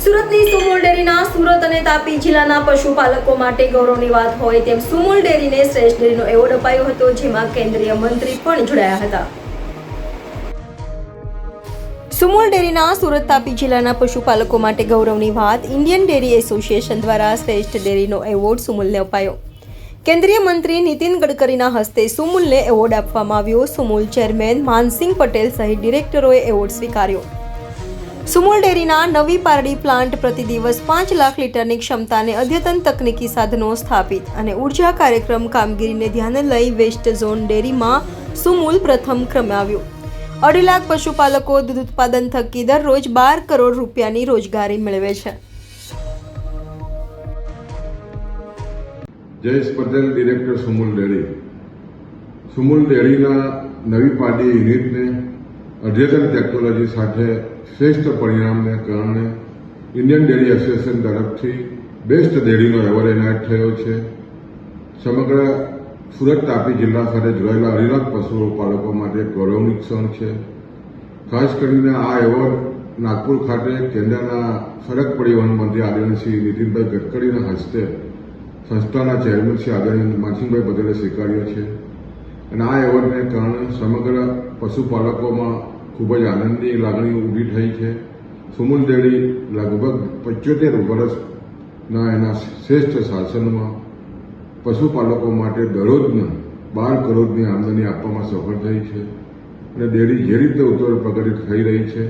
સુરતની સુમુલ ડેરીના સુરત અને તાપી જિલ્લાના પશુપાલકો માટે ગૌરવની વાત હોય તેમ સુમુલ ડેરીને શ્રેષ્ઠ ડેરીનો એવોર્ડ અપાયો હતો, જેમાં કેન્દ્રીય મંત્રી પણ જોડાયા હતા. સુમુલ ડેરીના સુરત તાપી જિલ્લાના પશુપાલકો માટે ગૌરવની વાત. ઇન્ડિયન ડેરી એસોસિએશન દ્વારા શ્રેષ્ઠ ડેરીનો એવોર્ડ સુમુલને અપાયો. કેન્દ્રીય મંત્રી નીતિન ગડકરીના હસ્તે સુમુલને એવોર્ડ આપવામાં આવ્યો. સુમુલ ચેરમેન માનસિંગ પટેલ સહિત ડિરેક્ટરોએ એવોર્ડ સ્વીકાર્યો. સુમુલ ડેરીના નવી પારડી પ્લાન્ટ પ્રતિ દિવસ 5 લાખ લીટરની ક્ષમતાને અદ્યતન તકનીકી સાધનો સ્થાપિત અને ઉર્જા કાર્યક્રમ કામગીરીને ધ્યાને લઈ વેસ્ટ ઝોન ડેરીમાં સુમુલ પ્રથમ ક્રમે આવ્યું. 2.5 લાખ પશુપાલકો દૂધ ઉત્પાદન થકી દરરોજ 12 કરોડ રૂપિયાની રોજગારી મેળવે છે. Jayesh Patel, director Sumul dairy. સુમુલ ડેરીના નવી પારડી યુનિટને અદ્યતન ટેકનોલોજી સાથે શ્રેષ્ઠ પરિણામને કારણે ઇન્ડિયન ડેરી એસોસિએશન તરફથી બેસ્ટ ડેરીનો એવોર્ડ એનાયત થયો છે. સમગ્ર સુરત તાપી જિલ્લા સાથે જોડાયેલા 2.5 લાખ પશુપાલકો માટે ગૌરવની ક્ષણ છે. ખાસ કરીને આ એવોર્ડ નાગપુર ખાતે કેન્દ્રના સડક પરિવહન મંત્રી આદરણીય શ્રી નીતિનભાઈ ગડકરીના હસ્તે સંસ્થાના ચેરમેન શ્રી આદરણીય માનસિંગભાઈ પટેલે સ્વીકાર્યો છે. અને આ એવોર્ડને કારણે સમગ્ર પશુપાલકોમાં ખૂબ જ આનંદની લાગણી ઊભી થઈ છે. સુમુલ ડેરી લગભગ 75 વર્ષના એના શ્રેષ્ઠ શાસનમાં પશુપાલકો માટે દરરોજના 12 કરોડની આમદની આપવામાં સફળ થઈ છે. અને ડેરી જે રીતે ઉત્તર પ્રગતિ થઈ રહી છે,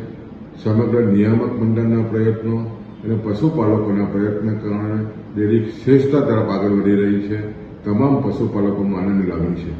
સમગ્ર નિયામક મંડળના પ્રયત્નો અને પશુપાલકોના પ્રયત્નને કારણે ડેરી શ્રેષ્ઠતા તરફ આગળ વધી રહી છે. તમામ પશુપાલકોમાં આનંદની લાગણી છે.